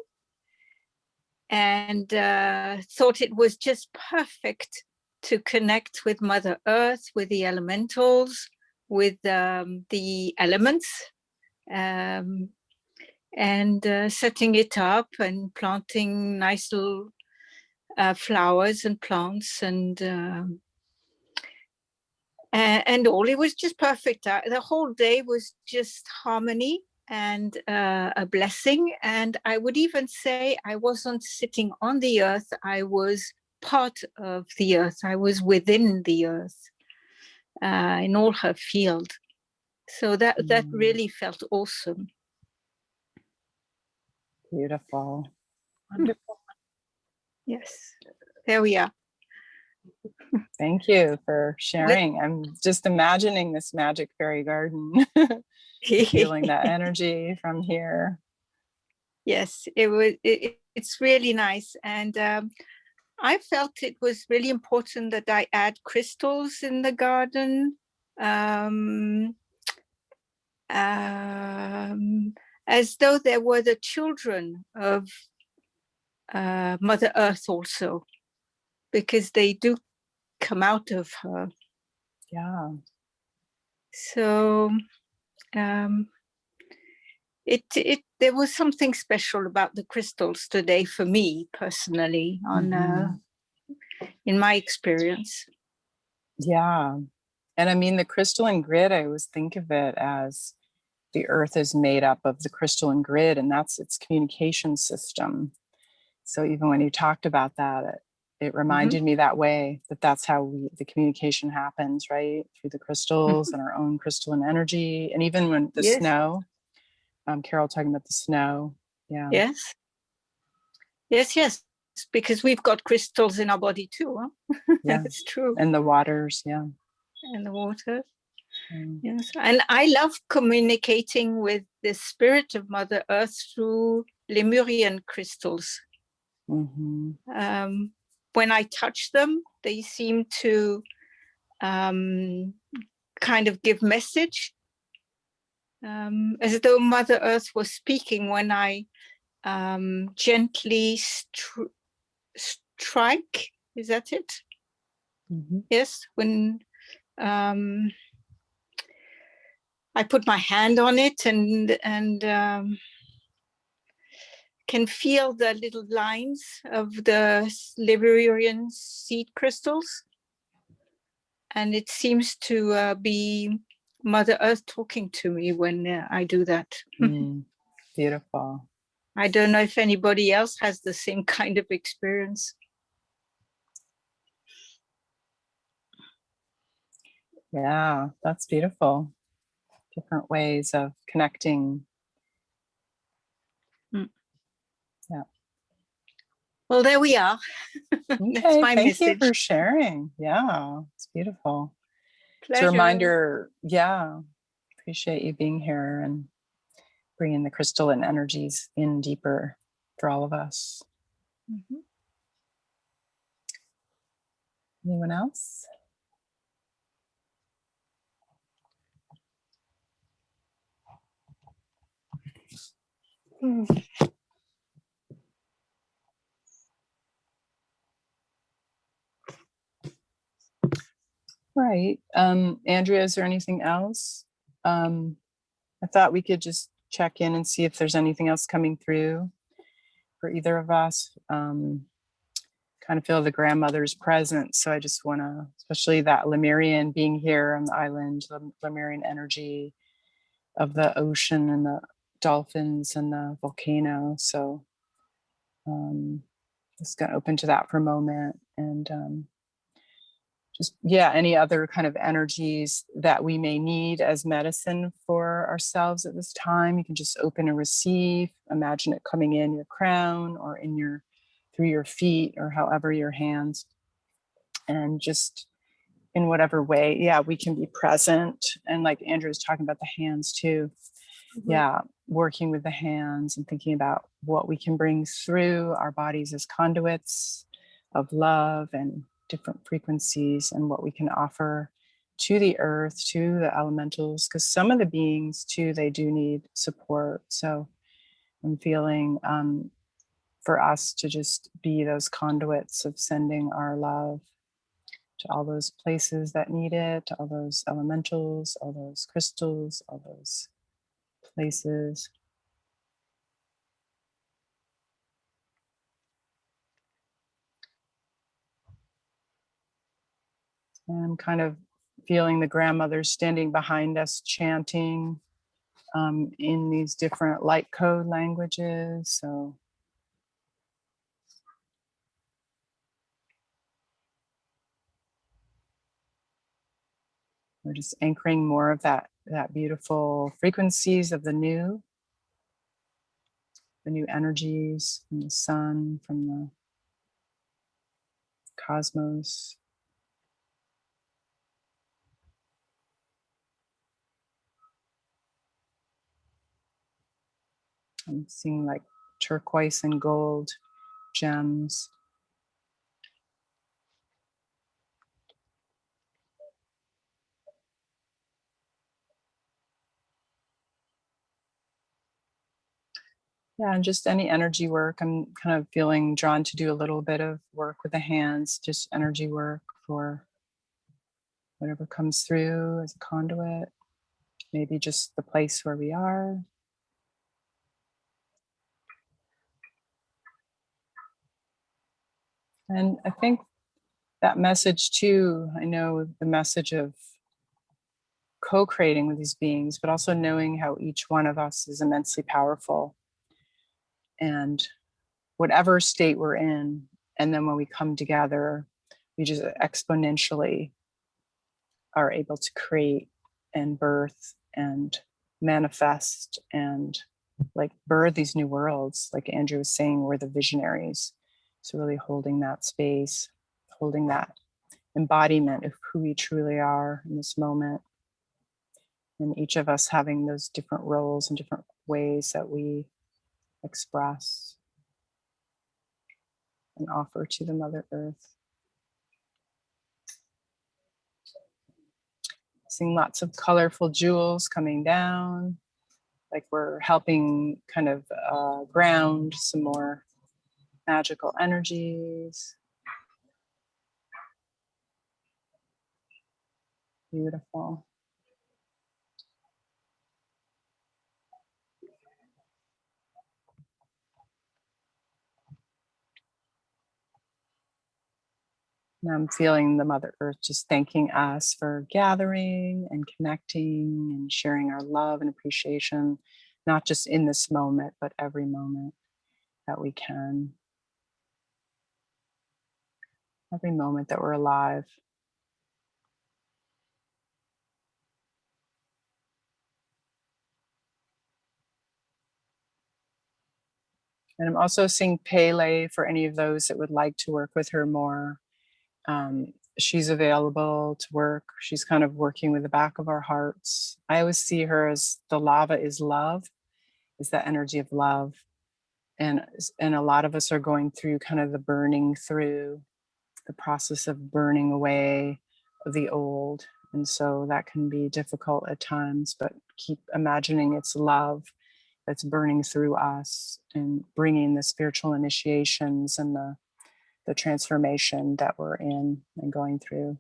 and thought it was just perfect to connect with Mother Earth, with the elementals, with the elements, and setting it up and planting nice little flowers and plants and all. It was just perfect. The whole day was just harmony and a blessing. And I would even say I wasn't sitting on the earth. I was part of the earth. I was within the earth in all her field. So that really felt awesome. Beautiful. Wonderful. Yes, there we are. Thank you for sharing. I'm just imagining this magic fairy garden, feeling that energy from here. Yes, it's really nice. And I felt it was really important that I add crystals in the garden. Um, as though they were the children of Mother Earth also, because they do come out of her. Yeah. So there was something special about the crystals today for me personally on in my experience. Yeah. And I mean, the crystalline grid, I always think of it as the earth is made up of the crystalline grid, and that's its communication system. So even when you talked about that, it reminded me that way, that that's how the communication happens, right? Through the crystals and our own crystalline energy. And even when the Yes. snow, Carol talking about the snow. Yeah. Yes. Yes, yes. Because we've got crystals in our body too. Huh? Yeah. It's true. And the waters. Yeah. And the water. Yes. And I love communicating with the spirit of Mother Earth through Lemurian crystals. When I touch them, they seem to kind of give message, as though Mother Earth was speaking when I gently strike. Is that it? Yes. When I put my hand on it and can feel the little lines of the Lemurian seed crystals. And it seems to be Mother Earth talking to me when I do that. Beautiful. I don't know if anybody else has the same kind of experience. Yeah, that's beautiful. Different ways of connecting. Yeah. Well, there we are. That's my Thank message. you for sharing. Yeah, it's beautiful. Pleasure. It's a reminder. Yeah, appreciate you being here and bringing the crystalline energies in deeper for all of us. Anyone else? Right. Andrea, is there anything else? I thought we could just check in and see if there's anything else coming through for either of us. Kind of feel the grandmother's presence. So I just want to, especially that Lemurian being here on the island, the Lemurian energy of the ocean and the dolphins and the volcano. So just got open to that for a moment. And just, yeah, any other kind of energies that we may need as medicine for ourselves at this time. You can just open and receive. Imagine it coming in your crown or in your, through your feet or however your hands. And just in whatever way, yeah, we can be present. And like Andrew was talking about the hands too. Yeah, working with the hands and thinking about what we can bring through our bodies as conduits of love and different frequencies, and what we can offer to the earth, to the elementals, because some of the beings too, they do need support. So I'm feeling for us to just be those conduits of sending our love to all those places that need it, to all those elementals, all those crystals, all those places. And kind of feeling the grandmothers standing behind us chanting in these different light code languages. So we're just anchoring more of that beautiful frequencies of the new energies from the sun, from the cosmos. I'm seeing like turquoise and gold gems. Yeah, and just any energy work. I'm kind of feeling drawn to do a little bit of work with the hands, just energy work for whatever comes through as a conduit. Maybe just the place where we are. And I think that message too, I know the message of co-creating with these beings, but also knowing how each one of us is immensely powerful. And whatever state we're in, and then when we come together, we just exponentially are able to create and birth and manifest and like birth these new worlds. Like Andrew was saying, we're the visionaries. So really holding that space, holding that embodiment of who we truly are in this moment. And each of us having those different roles and different ways that we express and offer to the Mother Earth. Seeing lots of colorful jewels coming down, like we're helping kind of ground some more magical energies. Beautiful. And I'm feeling the Mother Earth just thanking us for gathering and connecting and sharing our love and appreciation, not just in this moment, but every moment that we can. Every moment that we're alive. And I'm also seeing Pele for any of those that would like to work with her more. She's available to work. She's kind of working with the back of our hearts. I always see her as the lava is love, is that energy of love. And a lot of us are going through kind of the burning through, the process of burning away of the old. And so that can be difficult at times, but keep imagining it's love that's burning through us and bringing the spiritual initiations and the transformation that we're in and going through,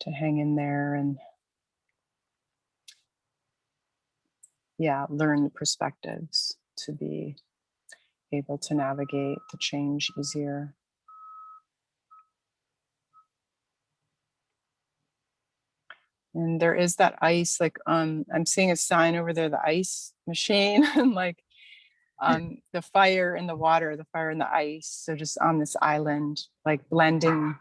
to hang in there and learn the perspectives to be able to navigate the change easier. And there is that ice, like I'm seeing a sign over there, the ice machine, and like the fire and the water, the fire and the ice. So just on this island, like blending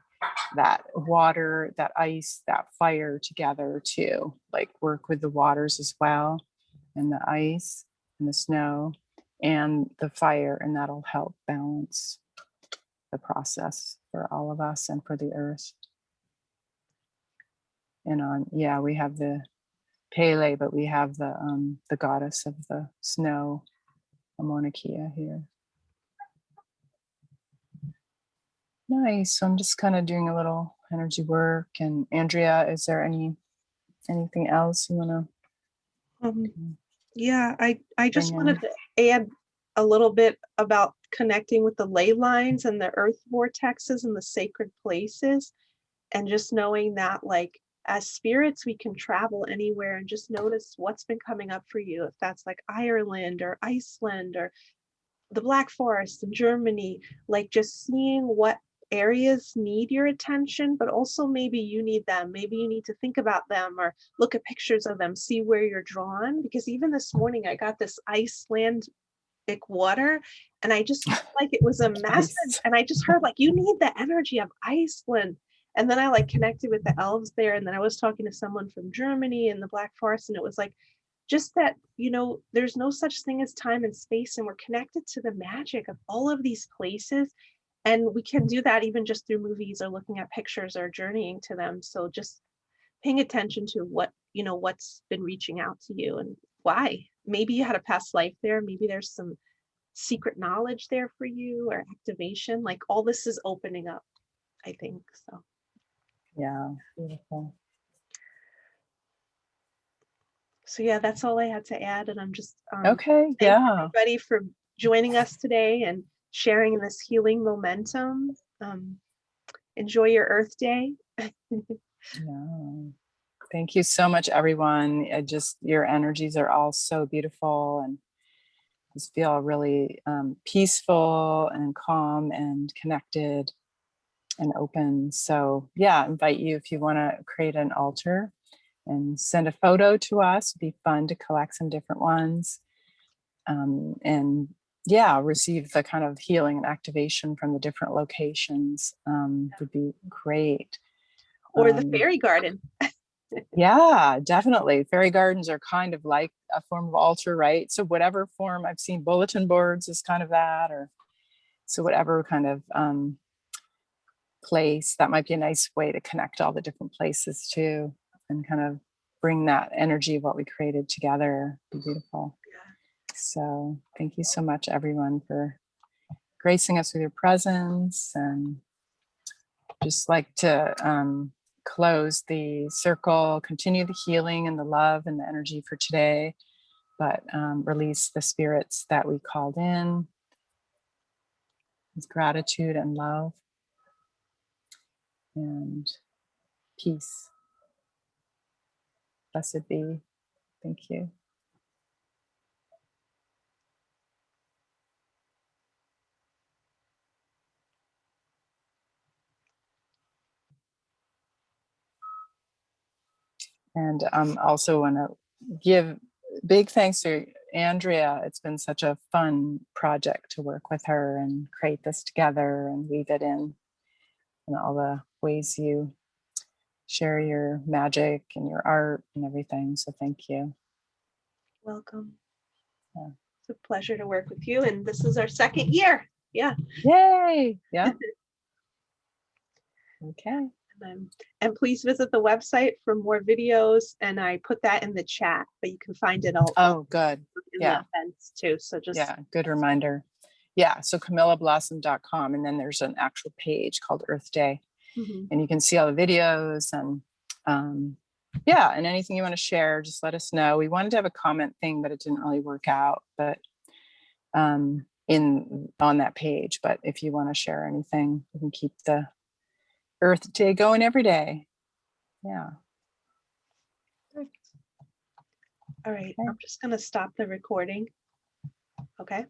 that water, that ice, that fire together to like work with the waters as well, and the ice and the snow and the fire, and that'll help balance the process for all of us and for the earth. And we have the Pele, but we have the goddess of the snow, Mauna Kea here. Nice. So I'm just kind of doing a little energy work. And Andrea, is there anything else you want to? Yeah, I just bring wanted to add a little bit about connecting with the ley lines and the earth vortexes and the sacred places, and just knowing that like as spirits we can travel anywhere and just notice what's been coming up for you, if that's like Ireland or Iceland or the Black Forest in Germany, like just seeing what areas need your attention, but also maybe you need them, maybe you need to think about them or look at pictures of them, see where you're drawn. Because even this morning I got this Icelandic water and I just felt like it was a message, and I just heard like, you need the energy of Iceland. And then I like connected with the elves there, and then I was talking to someone from Germany and the Black Forest, and it was like just that, you know, there's no such thing as time and space, and we're connected to the magic of all of these places. And we can do that even just through movies or looking at pictures or journeying to them. So just paying attention to what, you know, what's been reaching out to you and why. maybe you had a past life there. Maybe there's some secret knowledge there for you or activation. Like all this is opening up, I think. So Yeah, beautiful. so yeah, that's all I had to add. And I'm just Okay, thank yeah. everybody for joining us today and sharing in this healing momentum. Enjoy your Earth Day. Yeah. Thank you so much, everyone. Your energies are all so beautiful, and just feel really peaceful and calm and connected and open. So yeah, I invite you, if you want to create an altar and send a photo to us. It'd be fun to collect some different ones. And yeah, receive the kind of healing and activation from the different locations. Would be great. Or the fairy garden. Yeah, definitely. Fairy gardens are kind of like a form of altar, right? So whatever form, I've seen bulletin boards is kind of that, or so whatever kind of place, that might be a nice way to connect all the different places too, and kind of bring that energy of what we created together. Be beautiful. So thank you so much, everyone, for gracing us with your presence. And just like to close the circle, continue the healing and the love and the energy for today, but release the spirits that we called in with gratitude and love and peace. Blessed be. Thank you. And also want to give big thanks to Andrea. It's been such a fun project to work with her and create this together and weave it in all the ways you share your magic and your art and everything. So thank you. Welcome. Yeah. It's a pleasure to work with you. And this is our second year. Yeah. Yay. Yeah. Okay. And please visit the website for more videos. And I put that in the chat, but you can find it all Oh, good. in Yeah. the events too. So just Yeah, good reminder. Yeah, so CamillaBlossom.com, and then there's an actual page called Earth Day, and you can see all the videos and yeah, and anything you want to share, just let us know. We wanted to have a comment thing, but it didn't really work out. But on that page, but if you want to share anything, you can keep the Earth Day going every day. Yeah. All right, I'm just going to stop the recording. Okay.